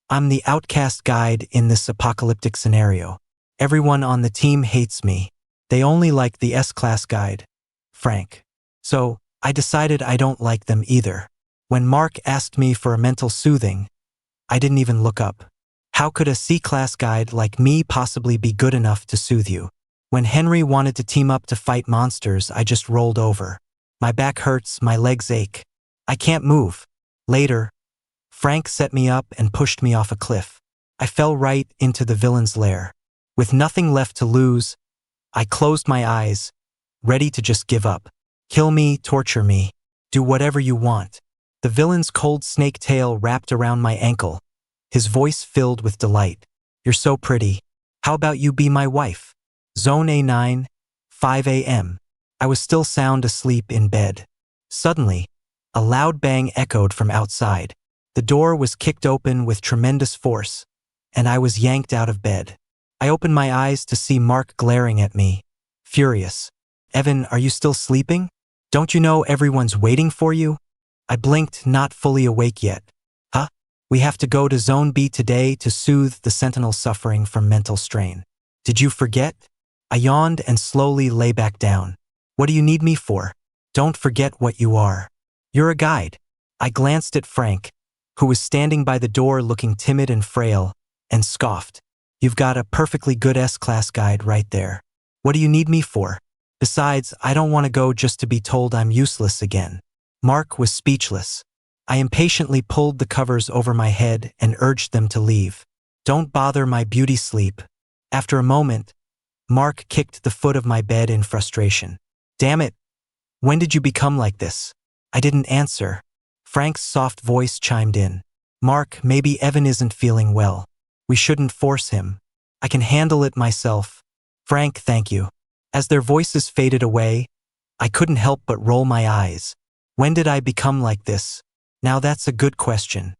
I'm the outcast guide in this apocalyptic scenario. Everyone on the team hates me. They only like the S-class guide, Frank. So, I decided I don't like them either. When Mark asked me for a mental soothing, I didn't even look up. How could a C-class guide like me possibly be good enough to soothe you? When Henry wanted to team up to fight monsters, I just rolled over. My back hurts, my legs ache. I can't move. Later, Frank set me up and pushed me off a cliff. I fell right into the villain's lair. With nothing left to lose, I closed my eyes, ready to just give up. Kill me, torture me, do whatever you want. The villain's cold snake tail wrapped around my ankle, his voice filled with delight. You're so pretty. How about you be my wife? Zone A9, 5 a.m. I was still sound asleep in bed. Suddenly, a loud bang echoed from outside. The door was kicked open with tremendous force, and I was yanked out of bed. I opened my eyes to see Mark glaring at me, furious. Evan, are you still sleeping? Don't you know everyone's waiting for you? I blinked, not fully awake yet. Huh? We have to go to Zone B today to soothe the Sentinel suffering from mental strain. Did you forget? I yawned and slowly lay back down. What do you need me for? Don't forget what you are. You're a guide. I glanced at Frank, who was standing by the door looking timid and frail, and scoffed. You've got a perfectly good S-class guide right there. What do you need me for? Besides, I don't want to go just to be told I'm useless again. Mark was speechless. I impatiently pulled the covers over my head and urged them to leave. Don't bother my beauty sleep. After a moment, Mark kicked the foot of my bed in frustration. Damn it! When did you become like this? I didn't answer. Frank's soft voice chimed in. Mark, maybe Evan isn't feeling well. We shouldn't force him. I can handle it myself. Frank, thank you. As their voices faded away, I couldn't help but roll my eyes. When did I become like this? Now that's a good question.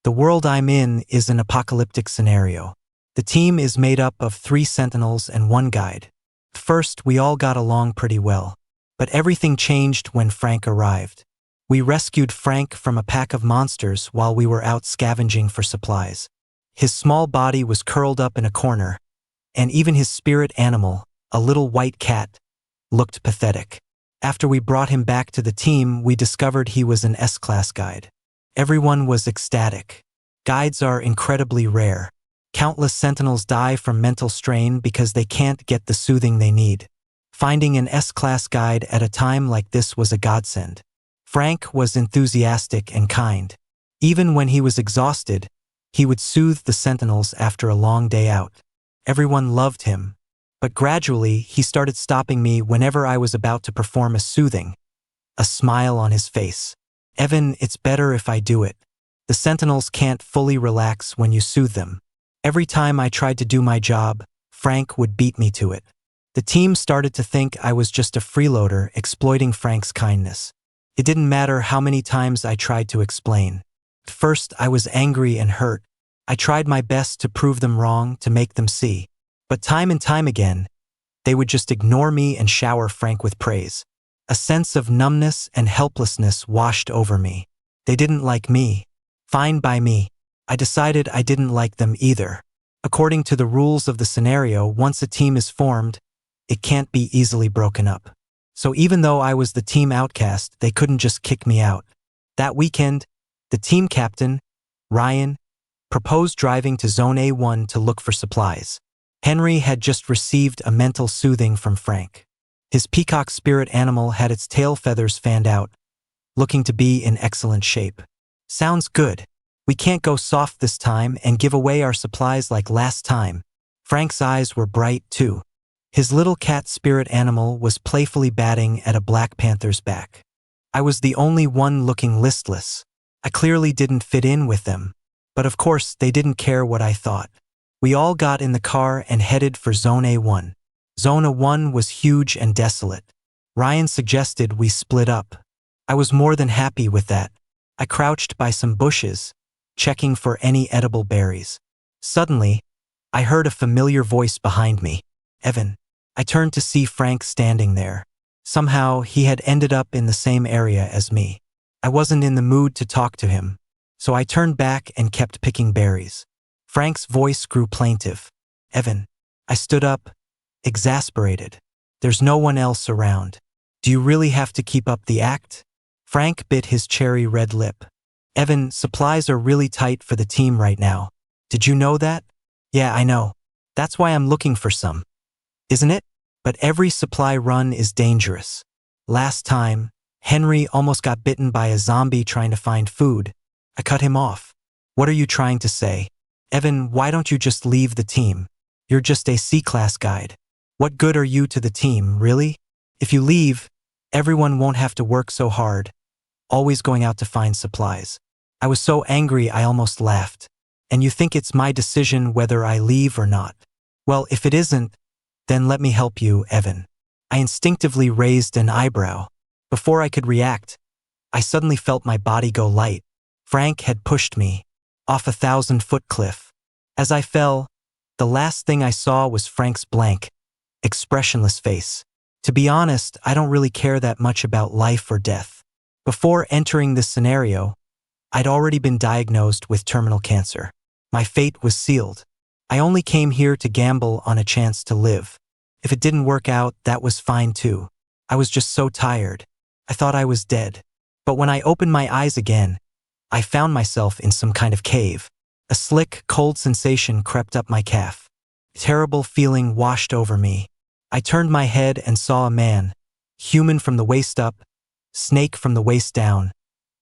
The world I'm in is an apocalyptic scenario. The team is made up of 3 sentinels and 1 guide. At first, we all got along pretty well. But everything changed when Frank arrived. We rescued Frank from a pack of monsters while we were out scavenging for supplies. His small body was curled up in a corner, and even his spirit animal, a little white cat, looked pathetic. After we brought him back to the team, we discovered he was an S-class guide. Everyone was ecstatic. Guides are incredibly rare. Countless sentinels die from mental strain because they can't get the soothing they need. Finding an S-class guide at a time like this was a godsend. Frank was enthusiastic and kind. Even when he was exhausted, he would soothe the sentinels after a long day out. Everyone loved him. But gradually, he started stopping me whenever I was about to perform a soothing, a smile on his face. Evan, it's better if I do it. The sentinels can't fully relax when you soothe them. Every time I tried to do my job, Frank would beat me to it. The team started to think I was just a freeloader exploiting Frank's kindness. It didn't matter how many times I tried to explain. At first, I was angry and hurt. I tried my best to prove them wrong, to make them see. But time and time again, they would just ignore me and shower Frank with praise. A sense of numbness and helplessness washed over me. They didn't like me. Fine by me. I decided I didn't like them either. According to the rules of the scenario, once a team is formed, it can't be easily broken up. So even though I was the team outcast, they couldn't just kick me out. That weekend, the team captain, Ryan, proposed driving to Zone A1 to look for supplies. Henry had just received a mental soothing from Frank. His peacock spirit animal had its tail feathers fanned out, looking to be in excellent shape. Sounds good. We can't go soft this time and give away our supplies like last time. Frank's eyes were bright too. His little cat spirit animal was playfully batting at a black panther's back. I was the only one looking listless. I clearly didn't fit in with them. But of course, they didn't care what I thought. We all got in the car and headed for Zone A1. Zone A1 was huge and desolate. Ryan suggested we split up. I was more than happy with that. I crouched by some bushes, checking for any edible berries. Suddenly, I heard a familiar voice behind me. Evan. I turned to see Frank standing there. Somehow, he had ended up in the same area as me. I wasn't in the mood to talk to him, so I turned back and kept picking berries. Frank's voice grew plaintive. Evan. I stood up, exasperated. There's no one else around. Do you really have to keep up the act? Frank bit his cherry red lip. Evan, supplies are really tight for the team right now. Did you know that? Yeah, I know. That's why I'm looking for some. Isn't it? But every supply run is dangerous. Last time, Henry almost got bitten by a zombie trying to find food. I cut him off. What are you trying to say? Evan, why don't you just leave the team? You're just a C-class guide. What good are you to the team, really? If you leave, everyone won't have to work so hard, always going out to find supplies. I was so angry I almost laughed. And you think it's my decision whether I leave or not? Well, if it isn't, then let me help you, Evan. I instinctively raised an eyebrow. Before I could react, I suddenly felt my body go light. Frank had pushed me off a 1,000-foot cliff. As I fell, the last thing I saw was Frank's blank, expressionless face. To be honest, I don't really care that much about life or death. Before entering this scenario, I'd already been diagnosed with terminal cancer. My fate was sealed. I only came here to gamble on a chance to live. If it didn't work out, that was fine too. I was just so tired. I thought I was dead. But when I opened my eyes again, I found myself in some kind of cave. A slick, cold sensation crept up my calf. A terrible feeling washed over me. I turned my head and saw a man, human from the waist up, snake from the waist down,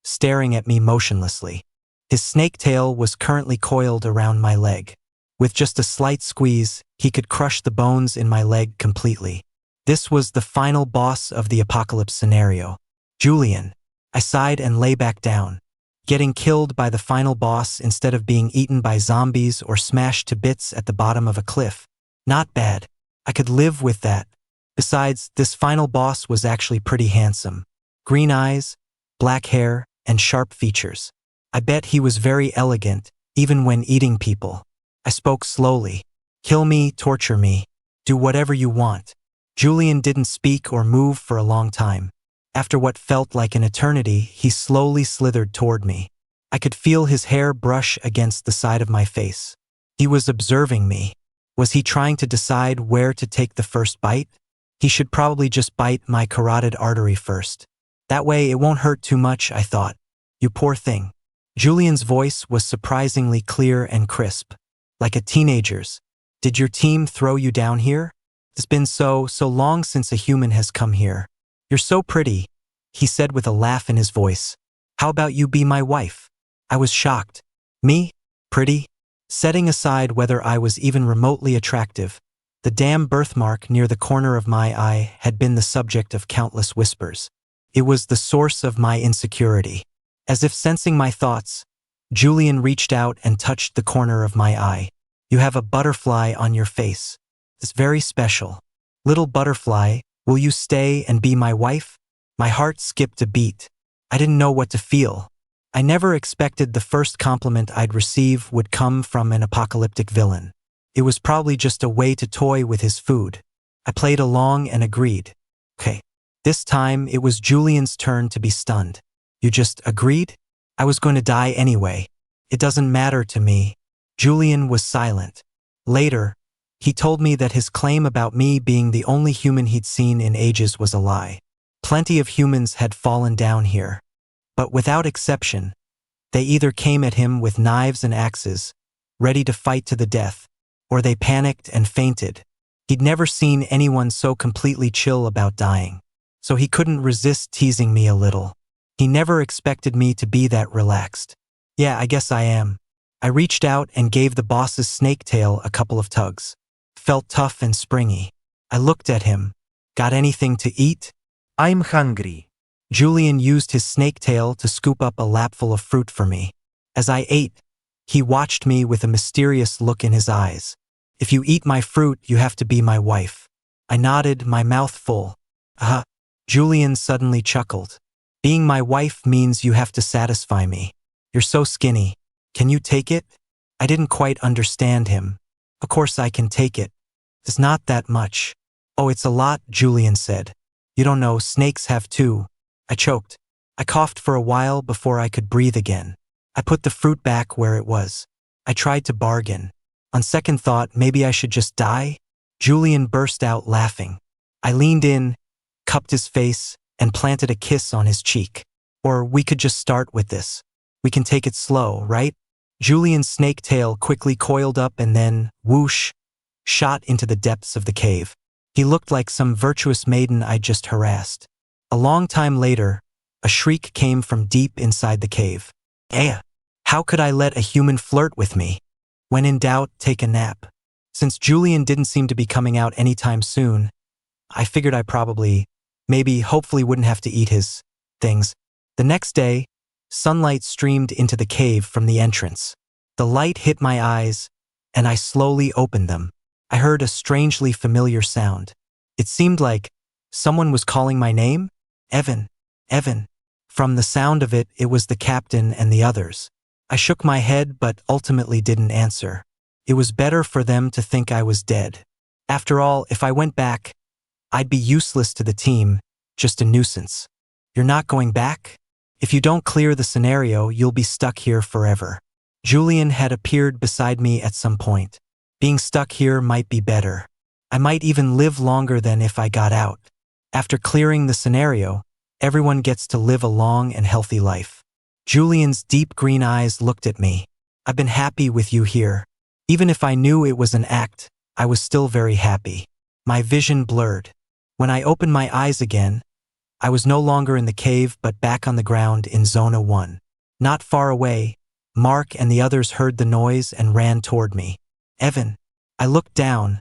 staring at me motionlessly. His snake tail was currently coiled around my leg. With just a slight squeeze, he could crush the bones in my leg completely. This was the final boss of the apocalypse scenario. Julian. I sighed and lay back down. Getting killed by the final boss instead of being eaten by zombies or smashed to bits at the bottom of a cliff. Not bad. I could live with that. Besides, this final boss was actually pretty handsome. Green eyes, black hair, and sharp features. I bet he was very elegant, even when eating people. I spoke slowly. Kill me, torture me. Do whatever you want. Julian didn't speak or move for a long time. After what felt like an eternity, he slowly slithered toward me. I could feel his hair brush against the side of my face. He was observing me. Was he trying to decide where to take the first bite? He should probably just bite my carotid artery first. That way it won't hurt too much, I thought. You poor thing. Julian's voice was surprisingly clear and crisp. Like a teenager's. Did your team throw you down here? It's been so long since a human has come here. You're so pretty, he said with a laugh in his voice. How about you be my wife? I was shocked. Me? Pretty? Setting aside whether I was even remotely attractive, the damn birthmark near the corner of my eye had been the subject of countless whispers. It was the source of my insecurity. As if sensing my thoughts, Julian reached out and touched the corner of my eye. You have a butterfly on your face. It's very special. Little butterfly, will you stay and be my wife? My heart skipped a beat. I didn't know what to feel. I never expected the first compliment I'd receive would come from an apocalyptic villain. It was probably just a way to toy with his food. I played along and agreed. Okay. This time, it was Julian's turn to be stunned. You just agreed? I was going to die anyway. It doesn't matter to me. Julian was silent. Later, he told me that his claim about me being the only human he'd seen in ages was a lie. Plenty of humans had fallen down here. But without exception, they either came at him with knives and axes, ready to fight to the death, or they panicked and fainted. He'd never seen anyone so completely chill about dying, so he couldn't resist teasing me a little. He never expected me to be that relaxed. Yeah, I guess I am. I reached out and gave the boss's snake tail a couple of tugs. Felt tough and springy. I looked at him. Got anything to eat? I'm hungry. Julian used his snake tail to scoop up a lapful of fruit for me. As I ate, he watched me with a mysterious look in his eyes. If you eat my fruit, you have to be my wife. I nodded, my mouth full. Julian suddenly chuckled. Being my wife means you have to satisfy me. You're so skinny. Can you take it? I didn't quite understand him. Of course I can take it. It's not that much. Oh, it's a lot, Julian said. You don't know, snakes have too. I choked. I coughed for a while before I could breathe again. I put the fruit back where it was. I tried to bargain. On second thought, maybe I should just die? Julian burst out laughing. I leaned in, cupped his face, and planted a kiss on his cheek. Or we could just start with this. We can take it slow, right? Julian's snake tail quickly coiled up and then, whoosh, shot into the depths of the cave. He looked like some virtuous maiden I'd just harassed. A long time later, a shriek came from deep inside the cave. How could I let a human flirt with me? When in doubt, take a nap. Since Julian didn't seem to be coming out anytime soon, I figured I probably, hopefully wouldn't have to eat his things. The next day, sunlight streamed into the cave from the entrance. The light hit my eyes, and I slowly opened them. I heard a strangely familiar sound. It seemed like someone was calling my name? Evan. Evan. From the sound of it, it was the captain and the others. I shook my head but ultimately didn't answer. It was better for them to think I was dead. After all, if I went back, I'd be useless to the team, just a nuisance. You're not going back? If you don't clear the scenario, you'll be stuck here forever. Julian had appeared beside me at some point. Being stuck here might be better. I might even live longer than if I got out. After clearing the scenario, everyone gets to live a long and healthy life. Julian's deep green eyes looked at me. I've been happy with you here. Even if I knew it was an act, I was still very happy. My vision blurred. When I opened my eyes again, I was no longer in the cave but back on the ground in Zona 1. Not far away, Mark and the others heard the noise and ran toward me. Evan. I looked down,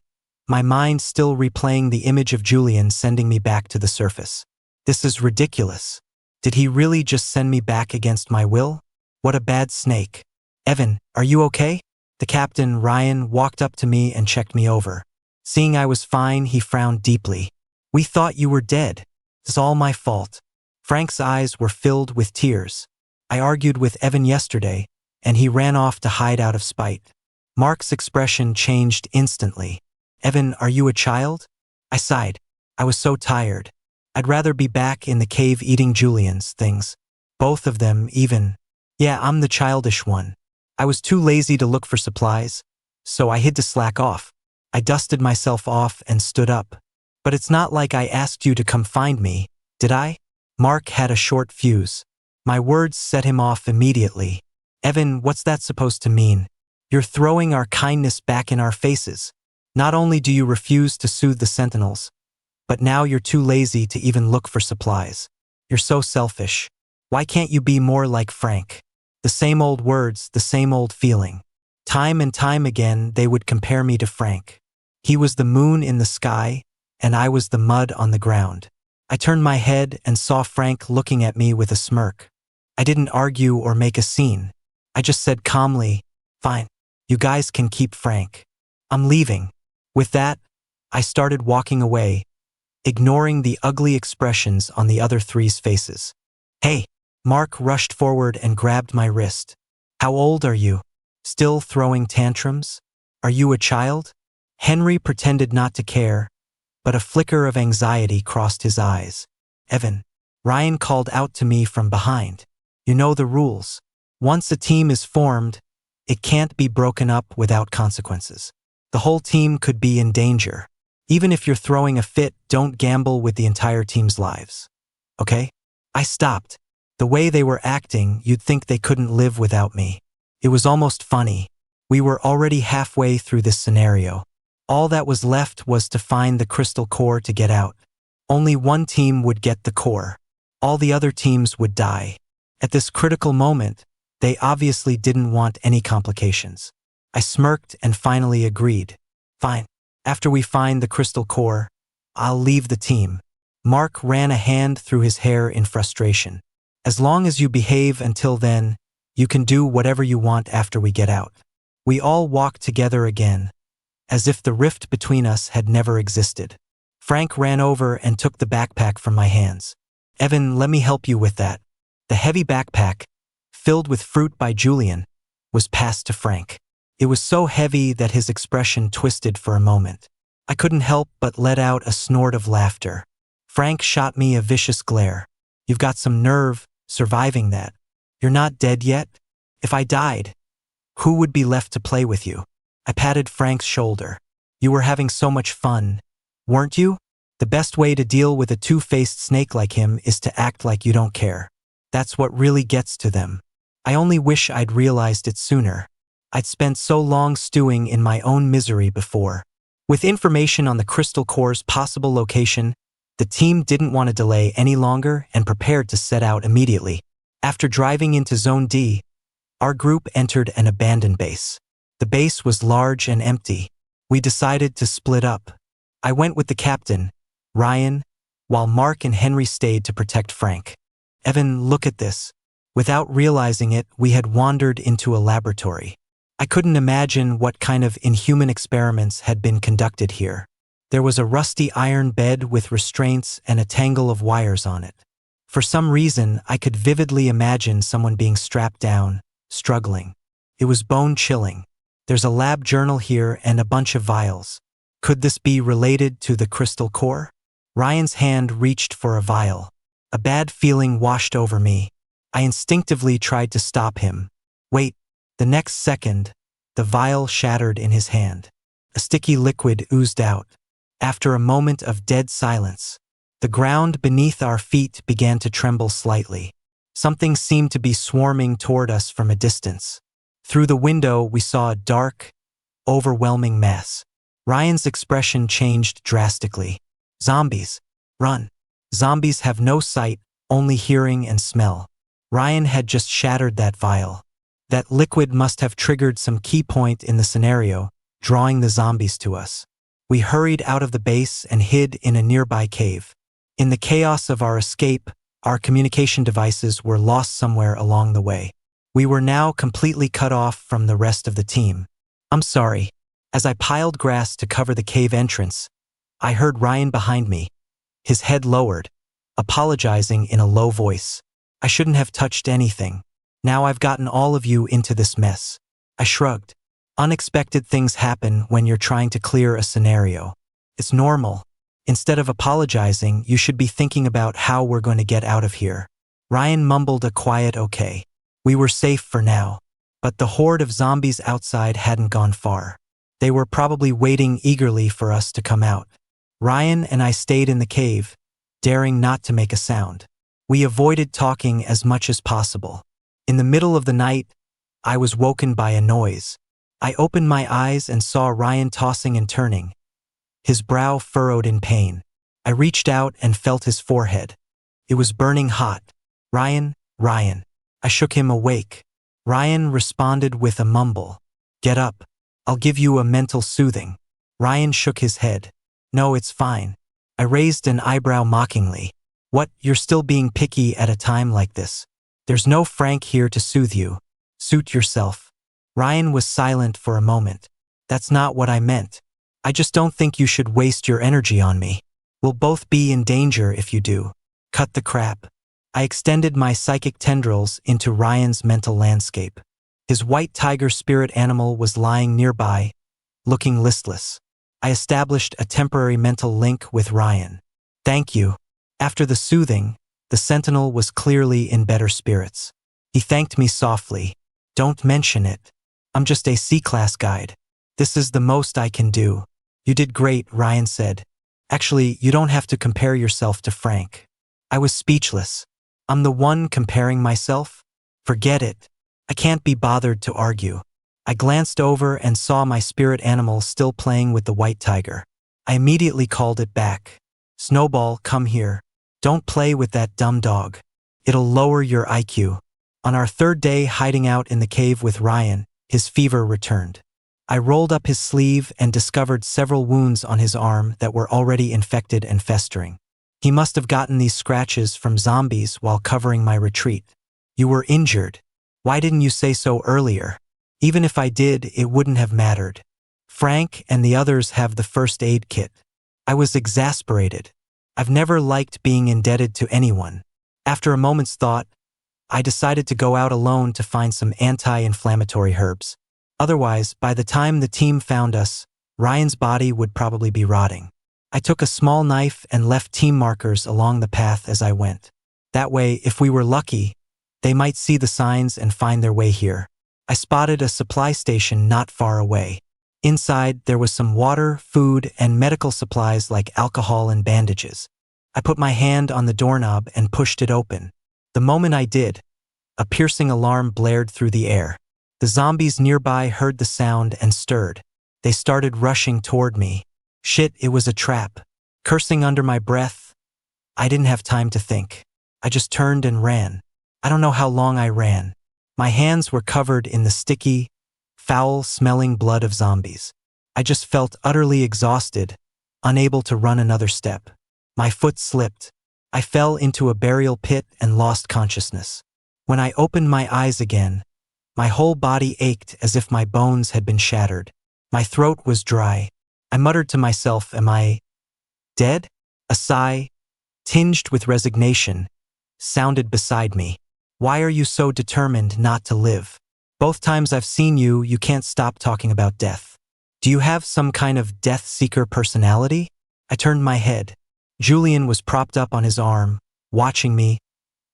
my mind still replaying the image of Julian sending me back to the surface. This is ridiculous. Did he really just send me back against my will? What a bad snake. Evan, are you okay? The captain, Ryan, walked up to me and checked me over. Seeing I was fine, he frowned deeply. We thought you were dead. It's all my fault. Frank's eyes were filled with tears. I argued with Evan yesterday, and he ran off to hide out of spite. Mark's expression changed instantly. Evan, are you a child? I sighed. I was so tired. I'd rather be back in the cave eating Julian's things. Both of them, even. Yeah, I'm the childish one. I was too lazy to look for supplies, so I hid to slack off. I dusted myself off and stood up. But it's not like I asked you to come find me, did I? Mark had a short fuse. My words set him off immediately. Evan, what's that supposed to mean? You're throwing our kindness back in our faces. Not only do you refuse to soothe the sentinels, but now you're too lazy to even look for supplies. You're so selfish. Why can't you be more like Frank? The same old words, the same old feeling. Time and time again, they would compare me to Frank. He was the moon in the sky, and I was the mud on the ground. I turned my head and saw Frank looking at me with a smirk. I didn't argue or make a scene. I just said calmly, fine, you guys can keep Frank. I'm leaving. With that, I started walking away, ignoring the ugly expressions on the other three's faces. Hey, Mark rushed forward and grabbed my wrist. How old are you? Still throwing tantrums? Are you a child? Henry pretended not to care, but a flicker of anxiety crossed his eyes. Evan. Ryan called out to me from behind. You know the rules. Once a team is formed, it can't be broken up without consequences. The whole team could be in danger. Even if you're throwing a fit, don't gamble with the entire team's lives. Okay? I stopped. The way they were acting, you'd think they couldn't live without me. It was almost funny. We were already halfway through this scenario. All that was left was to find the crystal core to get out. Only one team would get the core. All the other teams would die. At this critical moment, they obviously didn't want any complications. I smirked and finally agreed. Fine. After we find the crystal core, I'll leave the team. Mark ran a hand through his hair in frustration. As long as you behave until then, you can do whatever you want after we get out. We all walked together again, as if the rift between us had never existed. Frank ran over and took the backpack from my hands. Evan, let me help you with that. The heavy backpack, filled with fruit by Julian, was passed to Frank. It was so heavy that his expression twisted for a moment. I couldn't help but let out a snort of laughter. Frank shot me a vicious glare. You've got some nerve, surviving that. You're not dead yet? If I died, Who would be left to play with you? I patted Frank's shoulder. You were having so much fun, weren't you? The best way to deal with a two-faced snake like him is to act like you don't care. That's what really gets to them. I only wish I'd realized it sooner. I'd spent so long stewing in my own misery before. With information on the crystal core's possible location, the team didn't want to delay any longer and prepared to set out immediately. After driving into Zone D, our group entered an abandoned base. The base was large and empty. We decided to split up. I went with the captain, Ryan, while Mark and Henry stayed to protect Frank. Evan, look at this. Without realizing it, we had wandered into a laboratory. I couldn't imagine what kind of inhuman experiments had been conducted here. There was a rusty iron bed with restraints and a tangle of wires on it. For some reason, I could vividly imagine someone being strapped down, struggling. It was bone-chilling. There's a lab journal here and a bunch of vials. Could this be related to the crystal core? Ryan's hand reached for a vial. A bad feeling washed over me. I instinctively tried to stop him. Wait. The next second, the vial shattered in his hand. A sticky liquid oozed out. After a moment of dead silence, the ground beneath our feet began to tremble slightly. Something seemed to be swarming toward us from a distance. Through the window, we saw a dark, overwhelming mess. Ryan's expression changed drastically. Zombies. Run. Zombies have no sight, only hearing and smell. Ryan had just shattered that vial. That liquid must have triggered some key point in the scenario, drawing the zombies to us. We hurried out of the base and hid in a nearby cave. In the chaos of our escape, our communication devices were lost somewhere along the way. We were now completely cut off from the rest of the team. I'm sorry. As I piled grass to cover the cave entrance, I heard Ryan behind me, his head lowered, apologizing in a low voice. I shouldn't have touched anything. Now I've gotten all of you into this mess. I shrugged. Unexpected things happen when you're trying to clear a scenario. It's normal. Instead of apologizing, you should be thinking about how we're going to get out of here. Ryan mumbled a quiet okay. We were safe for now. But the horde of zombies outside hadn't gone far. They were probably waiting eagerly for us to come out. Ryan and I stayed in the cave, daring not to make a sound. We avoided talking as much as possible. In the middle of the night, I was woken by a noise. I opened my eyes and saw Ryan tossing and turning, his brow furrowed in pain. I reached out and felt his forehead. It was burning hot. Ryan, Ryan. I shook him awake. Ryan responded with a mumble. Get up. I'll give you a mental soothing. Ryan shook his head. No, it's fine. I raised an eyebrow mockingly. What, you're still being picky at a time like this? There's no Frank here to soothe you. Suit yourself. Ryan was silent for a moment. That's not what I meant. I just don't think you should waste your energy on me. We'll both be in danger if you do. Cut the crap. I extended my psychic tendrils into Ryan's mental landscape. His white tiger spirit animal was lying nearby, looking listless. I established a temporary mental link with Ryan. Thank you. After the soothing, the sentinel was clearly in better spirits. He thanked me softly. Don't mention it. I'm just a C-class guide. This is the most I can do. You did great, Ryan said. Actually, you don't have to compare yourself to Frank. I was speechless. I'm the one comparing myself? Forget it. I can't be bothered to argue. I glanced over and saw my spirit animal still playing with the white tiger. I immediately called it back. Snowball, come here. Don't play with that dumb dog. It'll lower your IQ. On our third day hiding out in the cave with Ryan, his fever returned. I rolled up his sleeve and discovered several wounds on his arm that were already infected and festering. He must have gotten these scratches from zombies while covering my retreat. You were injured. Why didn't you say so earlier? Even if I did, it wouldn't have mattered. Frank and the others have the first aid kit. I was exasperated. I've never liked being indebted to anyone. After a moment's thought, I decided to go out alone to find some anti-inflammatory herbs. Otherwise, by the time the team found us, Ryan's body would probably be rotting. I took a small knife and left team markers along the path as I went. That way, if we were lucky, they might see the signs and find their way here. I spotted a supply station not far away. Inside, there was some water, food, and medical supplies like alcohol and bandages. I put my hand on the doorknob and pushed it open. The moment I did, a piercing alarm blared through the air. The zombies nearby heard the sound and stirred. They started rushing toward me. Shit, it was a trap. Cursing under my breath, I didn't have time to think. I just turned and ran. I don't know how long I ran. My hands were covered in the sticky, foul-smelling blood of zombies. I just felt utterly exhausted, unable to run another step. My foot slipped. I fell into a burial pit and lost consciousness. When I opened my eyes again, my whole body ached as if my bones had been shattered. My throat was dry. I muttered to myself, "Am I dead?" A sigh, tinged with resignation, sounded beside me. "Why are you so determined not to live? Both times I've seen you, you can't stop talking about death. Do you have some kind of death-seeker personality?" I turned my head. Julian was propped up on his arm, watching me,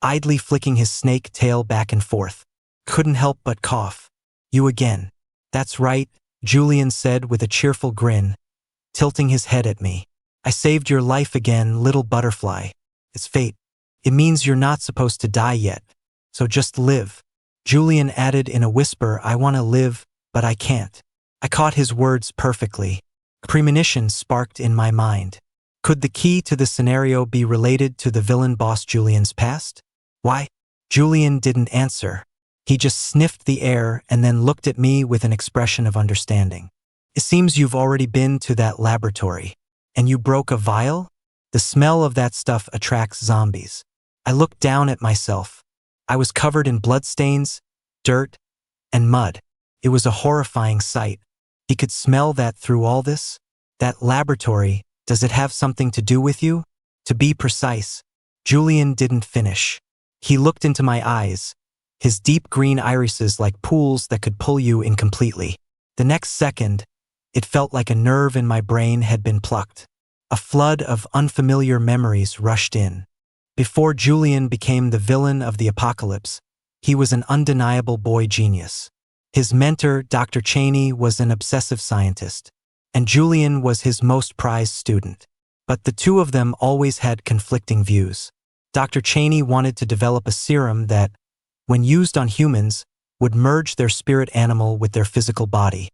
idly flicking his snake tail back and forth. Couldn't help but cough. "You again." "That's right," Julian said with a cheerful grin, tilting his head at me. "I saved your life again, little butterfly. It's fate. It means you're not supposed to die yet. So just live." Julian added in a whisper, "I want to live, but I can't." I caught his words perfectly. Premonition sparked in my mind. Could the key to the scenario be related to the villain boss Julian's past? "Why?" Julian didn't answer. He just sniffed the air and then looked at me with an expression of understanding. "It seems you've already been to that laboratory. And you broke a vial? The smell of that stuff attracts zombies." I looked down at myself. I was covered in bloodstains, dirt, and mud. It was a horrifying sight. He could smell that through all this? "That laboratory, does it have something to do with you?" "To be precise." Julian didn't finish. He looked into my eyes, his deep green irises like pools that could pull you in completely. The next second, it felt like a nerve in my brain had been plucked. A flood of unfamiliar memories rushed in. Before Julian became the villain of the apocalypse, he was an undeniable boy genius. His mentor, Dr. Cheney, was an obsessive scientist, and Julian was his most prized student. But the two of them always had conflicting views. Dr. Cheney wanted to develop a serum that, when used on humans, would merge their spirit animal with their physical body,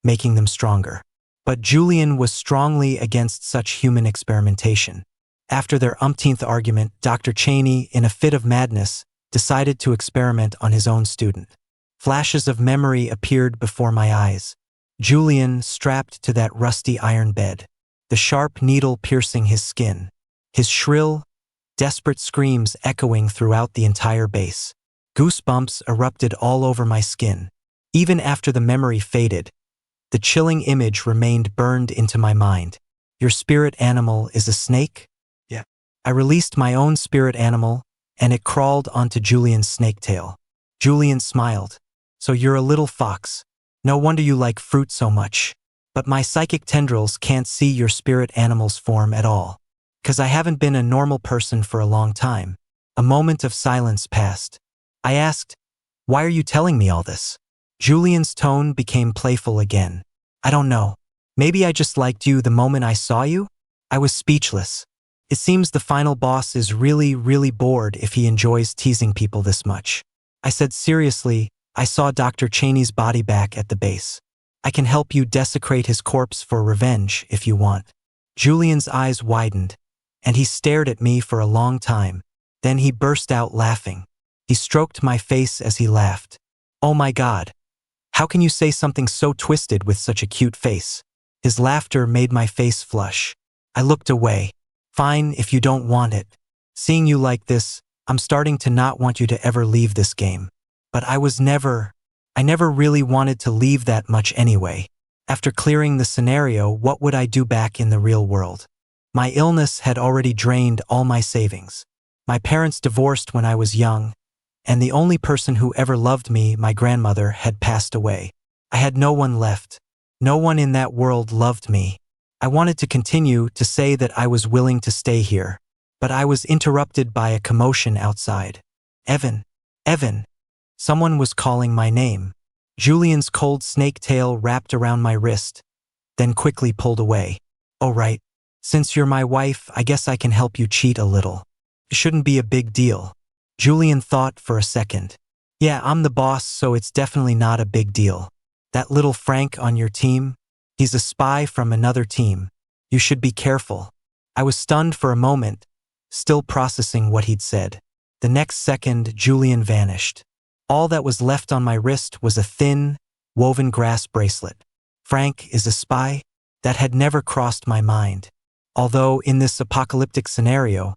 making them stronger. But Julian was strongly against such human experimentation. After their umpteenth argument, Dr. Cheney, in a fit of madness, decided to experiment on his own student. Flashes of memory appeared before my eyes. Julian strapped to that rusty iron bed, the sharp needle piercing his skin, his shrill, desperate screams echoing throughout the entire base. Goosebumps erupted all over my skin. Even after the memory faded, the chilling image remained burned into my mind. "Your spirit animal is a snake?" "Yeah." I released my own spirit animal, and it crawled onto Julian's snake tail. Julian smiled. "So you're a little fox. No wonder you like fruit so much. But my psychic tendrils can't see your spirit animal's form at all. 'Cause I haven't been a normal person for a long time." A moment of silence passed. I asked, "Why are you telling me all this?" Julian's tone became playful again. "I don't know. Maybe I just liked you the moment I saw you?" I was speechless. It seems the final boss is really, really bored if he enjoys teasing people this much. I said seriously, "I saw Dr. Cheney's body back at the base. I can help you desecrate his corpse for revenge if you want." Julian's eyes widened, and he stared at me for a long time. Then he burst out laughing. He stroked my face as he laughed. "Oh my God. How can you say something so twisted with such a cute face?" His laughter made my face flush. I looked away. "Fine if you don't want it. Seeing you like this, I'm starting to not want you to ever leave this game." But I never really wanted to leave that much anyway. After clearing the scenario, what would I do back in the real world? My illness had already drained all my savings. My parents divorced when I was young, and the only person who ever loved me, my grandmother, had passed away. I had no one left. No one in that world loved me. I wanted to continue to say that I was willing to stay here, but I was interrupted by a commotion outside. "Evan! Evan!" Someone was calling my name. Julian's cold snake tail wrapped around my wrist, then quickly pulled away. "Oh right. Since you're my wife, I guess I can help you cheat a little. It shouldn't be a big deal." Julian thought for a second. "Yeah, I'm the boss, so it's definitely not a big deal. That little Frank on your team? He's a spy from another team. You should be careful." I was stunned for a moment, still processing what he'd said. The next second, Julian vanished. All that was left on my wrist was a thin, woven grass bracelet. Frank is a spy? That had never crossed my mind. Although, in this apocalyptic scenario,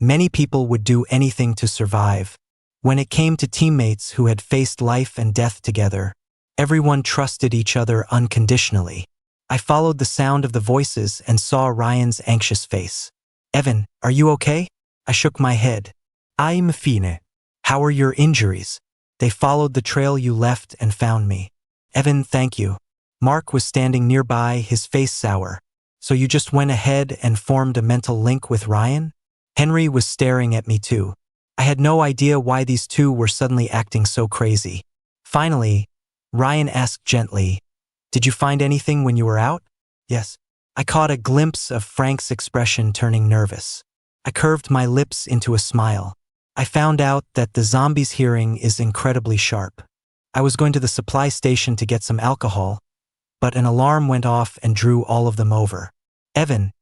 many people would do anything to survive. When it came to teammates who had faced life and death together, everyone trusted each other unconditionally. I followed the sound of the voices and saw Ryan's anxious face. "Evan, are you okay?" I shook my head. "I'm fine. How are your injuries?" "They followed the trail you left and found me." "Evan, thank you." Mark was standing nearby, his face sour. "So you just went ahead and formed a mental link with Ryan?" Henry was staring at me too. I had no idea why these two were suddenly acting so crazy. Finally, Ryan asked gently, "Did you find anything when you were out?" "Yes." I caught a glimpse of Frank's expression turning nervous. I curved my lips into a smile. "I found out that the zombie's hearing is incredibly sharp. I was going to the supply station to get some alcohol, but an alarm went off and drew all of them over." "Evan,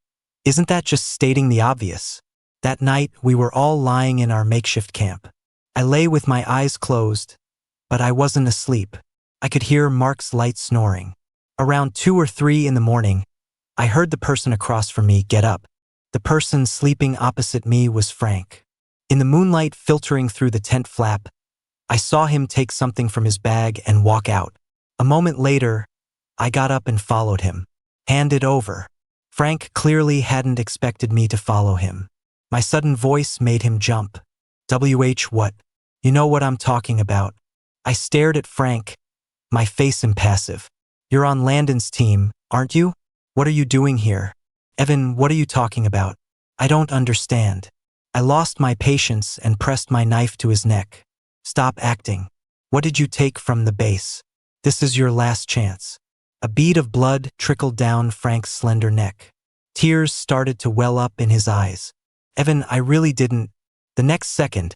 isn't that just stating the obvious?" That night, we were all lying in our makeshift camp. I lay with my eyes closed, but I wasn't asleep. I could hear Mark's light snoring. Around 2 or 3 in the morning, I heard the person across from me get up. The person sleeping opposite me was Frank. In the moonlight filtering through the tent flap, I saw him take something from his bag and walk out. A moment later, I got up and followed him. "Hand it over." Frank clearly hadn't expected me to follow him. My sudden voice made him jump. What? You know what I'm talking about." I stared at Frank, my face impassive. "You're on Landon's team, aren't you? What are you doing here?" "Evan, what are you talking about? I don't understand." I lost my patience and pressed my knife to his neck. "Stop acting. What did you take from the base? This is your last chance." A bead of blood trickled down Frank's slender neck. Tears started to well up in his eyes. "Evan, I really didn't." The next second,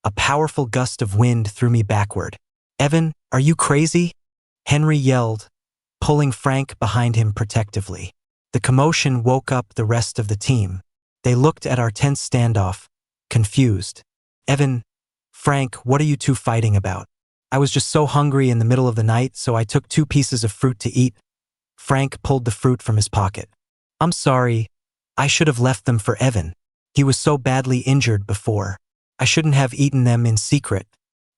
a powerful gust of wind threw me backward. "Evan, are you crazy?" Henry yelled, pulling Frank behind him protectively. The commotion woke up the rest of the team. They looked at our tense standoff, confused. "Evan, Frank, what are you two fighting about?" "I was just so hungry in the middle of the night, so I took 2 pieces of fruit to eat." Frank pulled the fruit from his pocket. "I'm sorry. I should have left them for Evan. He was so badly injured before. I shouldn't have eaten them in secret."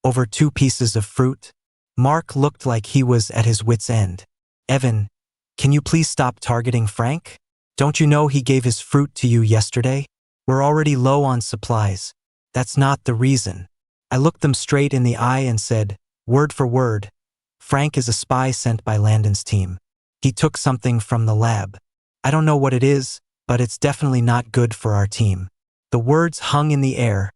"Over 2 pieces of fruit?" Mark looked like he was at his wit's end. "Evan, can you please stop targeting Frank? Don't you know he gave his fruit to you yesterday? We're already low on supplies. That's not the reason." I looked them straight in the eye and said, word for word, "Frank is a spy sent by Landon's team. He took something from the lab. I don't know what it is, but it's definitely not good for our team." The words hung in the air,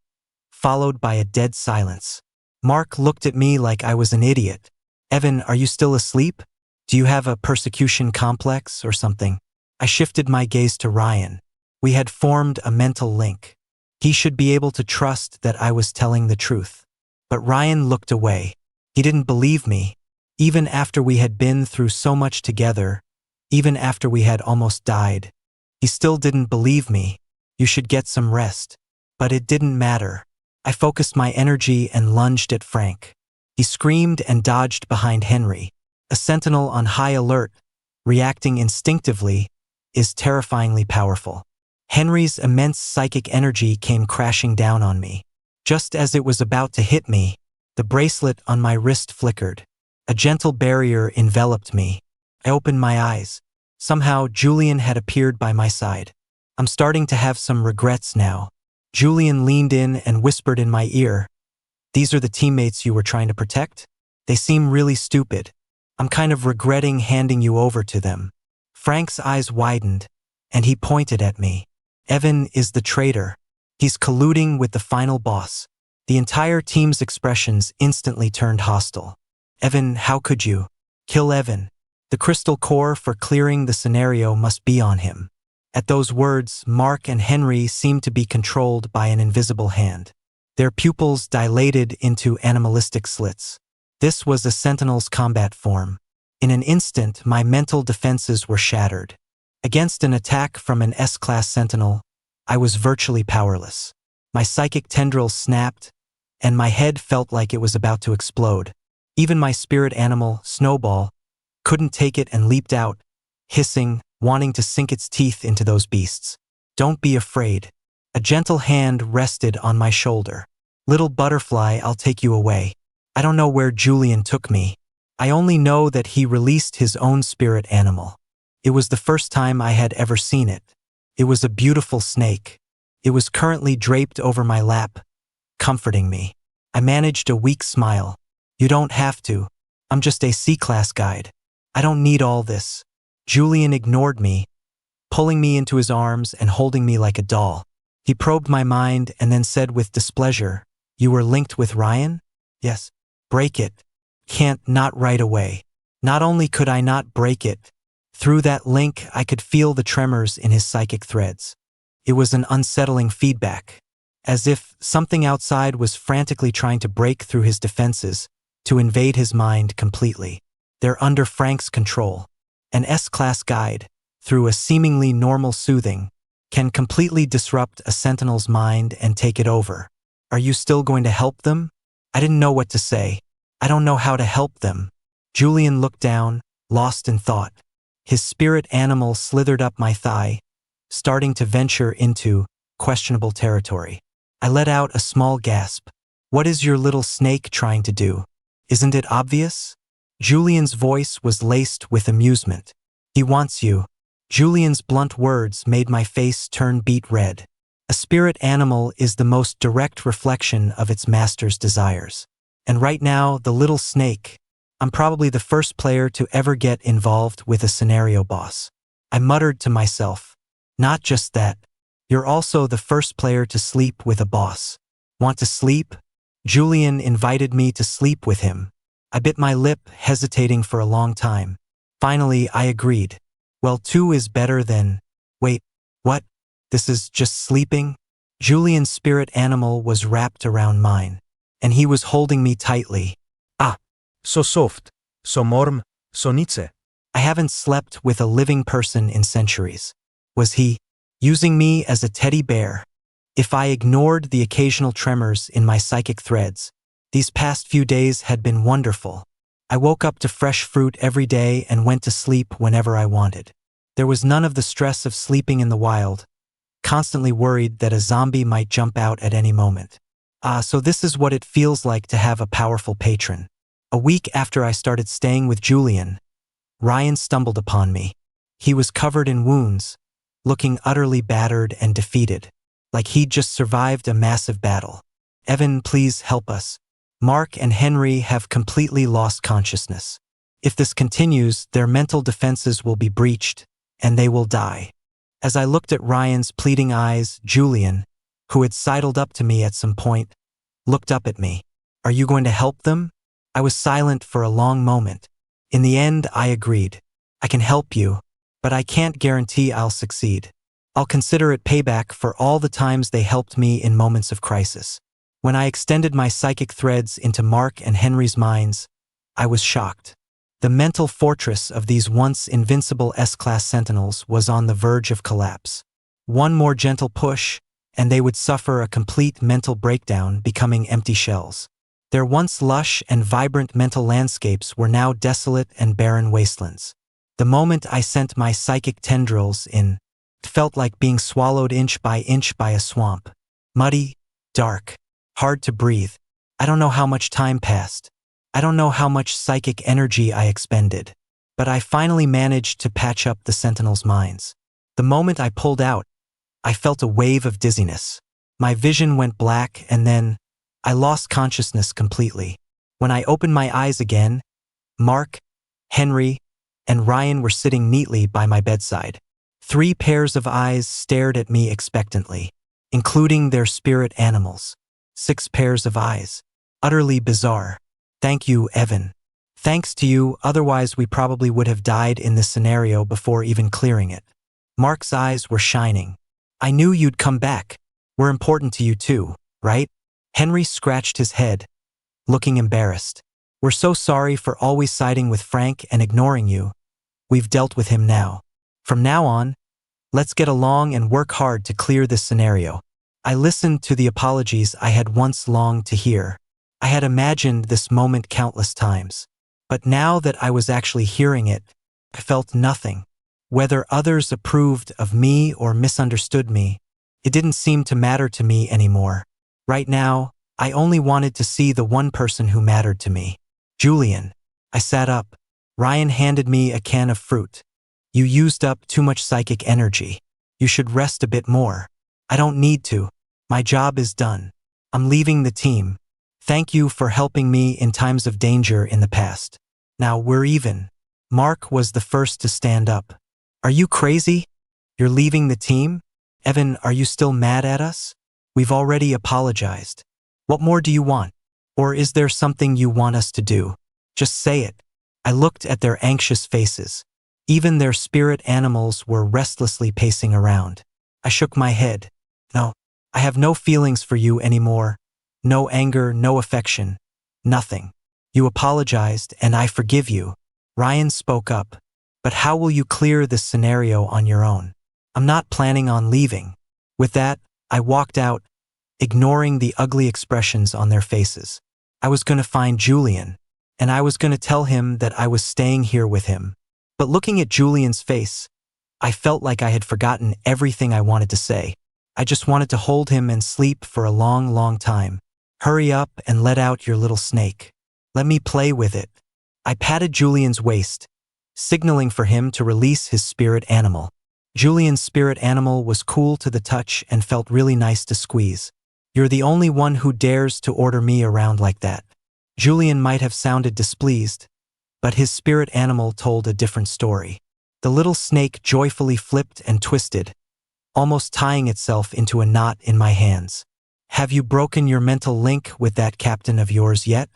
followed by a dead silence. Mark looked at me like I was an idiot. "Evan, are you still asleep? Do you have a persecution complex or something?" I shifted my gaze to Ryan. We had formed a mental link. He should be able to trust that I was telling the truth. But Ryan looked away. He didn't believe me. Even after we had been through so much together, even after we had almost died, he still didn't believe me. "You should get some rest." But it didn't matter. I focused my energy and lunged at Frank. He screamed and dodged behind Henry. A sentinel on high alert, reacting instinctively, is terrifyingly powerful. Henry's immense psychic energy came crashing down on me. Just as it was about to hit me, the bracelet on my wrist flickered. A gentle barrier enveloped me. I opened my eyes. Somehow, Julian had appeared by my side. "I'm starting to have some regrets now." Julian leaned in and whispered in my ear, "These are the teammates you were trying to protect? They seem really stupid. I'm kind of regretting handing you over to them." Frank's eyes widened, and he pointed at me. "Evan is the traitor. He's colluding with the final boss." The entire team's expressions instantly turned hostile. Evan, how could you? Kill Evan. The crystal core for clearing the scenario must be on him. At those words, Mark and Henry seemed to be controlled by an invisible hand. Their pupils dilated into animalistic slits. This was a Sentinel's combat form. In an instant, my mental defenses were shattered. Against an attack from an S-class Sentinel, I was virtually powerless. My psychic tendrils snapped, and my head felt like it was about to explode. Even my spirit animal, Snowball, couldn't take it and leaped out, hissing, wanting to sink its teeth into those beasts. Don't be afraid. A gentle hand rested on my shoulder. Little butterfly, I'll take you away. I don't know where Julian took me. I only know that he released his own spirit animal. It was the first time I had ever seen it. It was a beautiful snake. It was currently draped over my lap, comforting me. I managed a weak smile. You don't have to. I'm just a C-class guide. I don't need all this. Julian ignored me, pulling me into his arms and holding me like a doll. He probed my mind and then said with displeasure, "You were linked with Ryan?" "Yes." "Break it." "Can't, not right away." Not only could I not break it, through that link I could feel the tremors in his psychic threads. It was an unsettling feedback, as if something outside was frantically trying to break through his defenses to invade his mind completely. They're under Frank's control. An S-class guide, through a seemingly normal soothing, can completely disrupt a Sentinel's mind and take it over. Are you still going to help them? I didn't know what to say. I don't know how to help them. Julian looked down, lost in thought. His spirit animal slithered up my thigh, starting to venture into questionable territory. I let out a small gasp. What is your little snake trying to do? Isn't it obvious? Julian's voice was laced with amusement. He wants you. Julian's blunt words made my face turn beet red. A spirit animal is the most direct reflection of its master's desires. And right now, the little snake, I'm probably the first player to ever get involved with a scenario boss. I muttered to myself, not just that, you're also the first player to sleep with a boss. Want to sleep? Julian invited me to sleep with him. I bit my lip, hesitating for a long time. Finally, I agreed. Well, 2 is better than… Wait, what? This is just sleeping? Julian's spirit animal was wrapped around mine, and he was holding me tightly. Ah, So soft, so warm, so nice. I haven't slept with a living person in centuries. Was he using me as a teddy bear? If I ignored the occasional tremors in my psychic threads, these past few days had been wonderful. I woke up to fresh fruit every day and went to sleep whenever I wanted. There was none of the stress of sleeping in the wild, constantly worried that a zombie might jump out at any moment. So this is what it feels like to have a powerful patron. A week after I started staying with Julian, Ryan stumbled upon me. He was covered in wounds, looking utterly battered and defeated, like he'd just survived a massive battle. "Evan, please help us. Mark and Henry have completely lost consciousness. If this continues, their mental defenses will be breached, and they will die." As I looked at Ryan's pleading eyes, Julian, who had sidled up to me at some point, looked up at me. "Are you going to help them?" I was silent for a long moment. In the end, I agreed. "I can help you, but I can't guarantee I'll succeed. I'll consider it payback for all the times they helped me in moments of crisis." When I extended my psychic threads into Mark and Henry's minds, I was shocked. The mental fortress of these once invincible S-class Sentinels was on the verge of collapse. One more gentle push, and they would suffer a complete mental breakdown, becoming empty shells. Their once lush and vibrant mental landscapes were now desolate and barren wastelands. The moment I sent my psychic tendrils in, it felt like being swallowed inch by a swamp. Muddy, dark, hard to breathe. I don't know how much time passed. I don't know how much psychic energy I expended. But I finally managed to patch up the Sentinels' minds. The moment I pulled out, I felt a wave of dizziness. My vision went black, and then I lost consciousness completely. When I opened my eyes again, Mark, Henry, and Ryan were sitting neatly by my bedside. 3 pairs of eyes stared at me expectantly, including their spirit animals. 6 pairs of eyes. Utterly bizarre. "Thank you, Evan." Thanks to you, otherwise we probably would have died in this scenario before even clearing it. Mark's eyes were shining. I knew you'd come back. We're important to you too, right? Henry scratched his head, looking embarrassed. We're so sorry for always siding with Frank and ignoring you. We've dealt with him now. From now on, let's get along and work hard to clear this scenario. I listened to the apologies I had once longed to hear. I had imagined this moment countless times. But now that I was actually hearing it, I felt nothing. Whether others approved of me or misunderstood me, it didn't seem to matter to me anymore. Right now, I only wanted to see the one person who mattered to me. Julian. I sat up. Ryan handed me a can of fruit. You used up too much psychic energy. You should rest a bit more. I don't need to. My job is done. I'm leaving the team. Thank you for helping me in times of danger in the past. Now we're even. Mark was the first to stand up. Are you crazy? You're leaving the team? Evan, are you still mad at us? We've already apologized. What more do you want? Or is there something you want us to do? Just say it. I looked at their anxious faces. Even their spirit animals were restlessly pacing around. I shook my head. No, I have no feelings for you anymore. No anger, no affection. Nothing. You apologized, and I forgive you. Ryan spoke up. But how will you clear this scenario on your own? I'm not planning on leaving. With that, I walked out, ignoring the ugly expressions on their faces. I was going to find Julian, and I was going to tell him that I was staying here with him. But looking at Julian's face, I felt like I had forgotten everything I wanted to say. I just wanted to hold him and sleep for a long, long time. Hurry up and let out your little snake. Let me play with it. I patted Julian's waist, signaling for him to release his spirit animal. Julian's spirit animal was cool to the touch and felt really nice to squeeze. You're the only one who dares to order me around like that. Julian might have sounded displeased, but his spirit animal told a different story. The little snake joyfully flipped and twisted, almost tying itself into a knot in my hands. Have you broken your mental link with that captain of yours yet?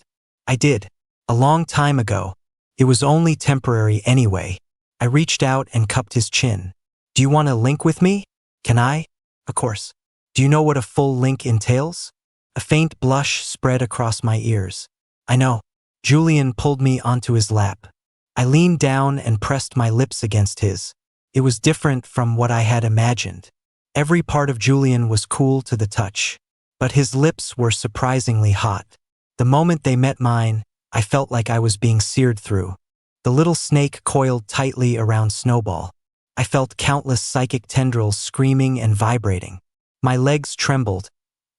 I did. A long time ago. It was only temporary anyway. I reached out and cupped his chin. Do you want to link with me? Can I? Of course. Do you know what a full link entails? A faint blush spread across my ears. I know. Julian pulled me onto his lap. I leaned down and pressed my lips against his. It was different from what I had imagined. Every part of Julian was cool to the touch, but his lips were surprisingly hot. The moment they met mine, I felt like I was being seared through. The little snake coiled tightly around Snowball. I felt countless psychic tendrils screaming and vibrating. My legs trembled,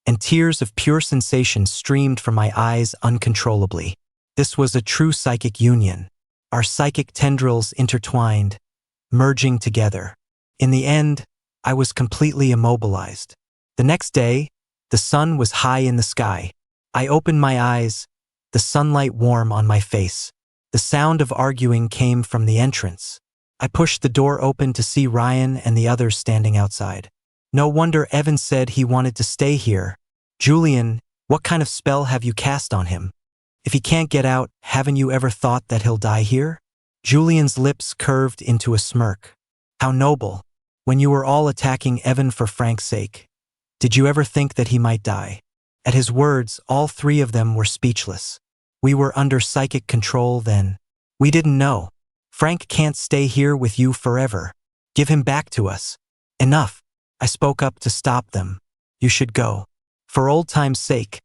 and tears of pure sensation streamed from my eyes uncontrollably. This was a true psychic union. Our psychic tendrils intertwined, merging together. In the end, I was completely immobilized. The next day, the sun was high in the sky. I opened my eyes, the sunlight warm on my face. The sound of arguing came from the entrance. I pushed the door open to see Ryan and the others standing outside. No wonder Evan said he wanted to stay here. Julian, what kind of spell have you cast on him? If he can't get out, haven't you ever thought that he'll die here? Julian's lips curved into a smirk. How noble. When you were all attacking Evan for Frank's sake, did you ever think that he might die? At his words, all three of them were speechless. We were under psychic control then. We didn't know. Frank can't stay here with you forever. Give him back to us. Enough. I spoke up to stop them. You should go. For old time's sake.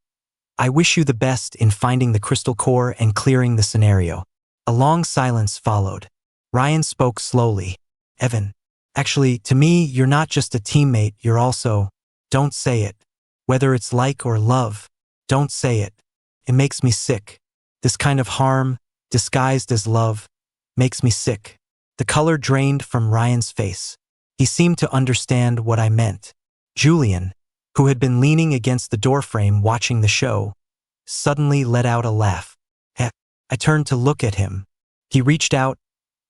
I wish you the best in finding the crystal core and clearing the scenario. A long silence followed. Ryan spoke slowly. Evan, actually, to me, you're not just a teammate, you're also… Don't say it. Whether it's like or love, don't say it. It makes me sick. This kind of harm, disguised as love, makes me sick. The color drained from Ryan's face. He seemed to understand what I meant. Julian, who had been leaning against the doorframe watching the show, suddenly let out a laugh. I turned to look at him. He reached out,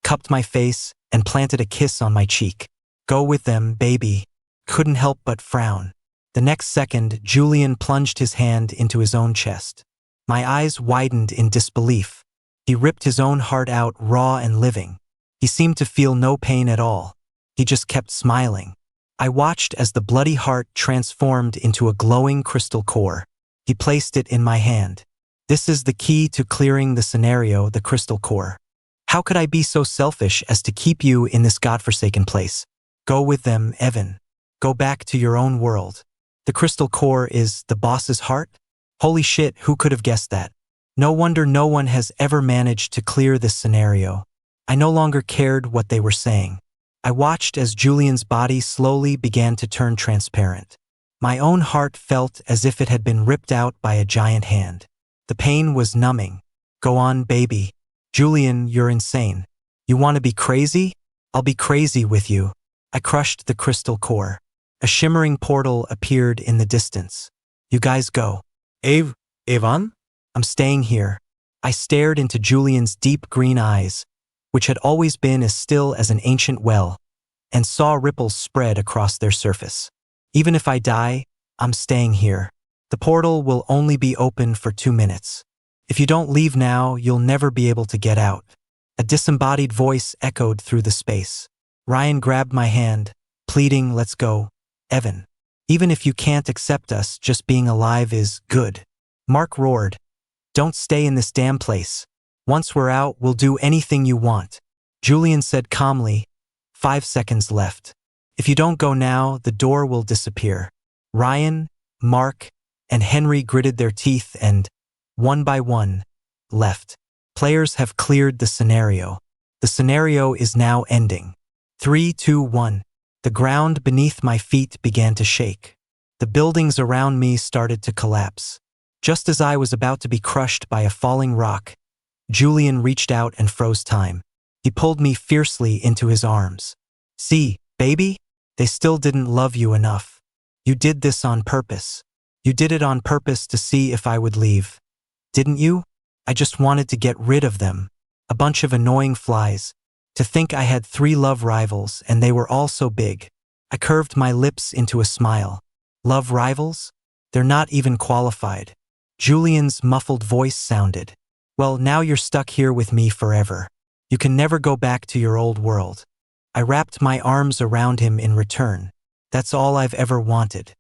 cupped my face, and planted a kiss on my cheek. Go with them, baby. Couldn't help but frown. The next second, Julian plunged his hand into his own chest. My eyes widened in disbelief. He ripped his own heart out raw and living. He seemed to feel no pain at all. He just kept smiling. I watched as the bloody heart transformed into a glowing crystal core. He placed it in my hand. This is the key to clearing the scenario, the crystal core. How could I be so selfish as to keep you in this godforsaken place? Go with them, Evan. Go back to your own world. The crystal core is the boss's heart? Holy shit, who could have guessed that? No wonder no one has ever managed to clear this scenario. I no longer cared what they were saying. I watched as Julian's body slowly began to turn transparent. My own heart felt as if it had been ripped out by a giant hand. The pain was numbing. Go on, baby. Julian, you're insane. You want to be crazy? I'll be crazy with you. I crushed the crystal core. A shimmering portal appeared in the distance. You guys go. Evan? I'm staying here. I stared into Julian's deep green eyes, which had always been as still as an ancient well, and saw ripples spread across their surface. Even if I die, I'm staying here. The portal will only be open for 2 minutes. If you don't leave now, you'll never be able to get out. A disembodied voice echoed through the space. Ryan grabbed my hand, pleading, let's go. Evan. Even if you can't accept us, just being alive is good. Mark roared. Don't stay in this damn place. Once we're out, we'll do anything you want. Julian said calmly, 5 seconds left. If you don't go now, the door will disappear. Ryan, Mark, and Henry gritted their teeth and, one by one, left. Players have cleared the scenario. The scenario is now ending. 3, 2, 1. The ground beneath my feet began to shake. The buildings around me started to collapse. Just as I was about to be crushed by a falling rock, Julian reached out and froze time. He pulled me fiercely into his arms. See, baby? They still didn't love you enough. You did this on purpose. You did it on purpose to see if I would leave. Didn't you? I just wanted to get rid of them. A bunch of annoying flies. To think I had 3 love rivals and they were all so big. I curved my lips into a smile. Love rivals? They're not even qualified. Julian's muffled voice sounded. Well, now you're stuck here with me forever. You can never go back to your old world. I wrapped my arms around him in return. That's all I've ever wanted.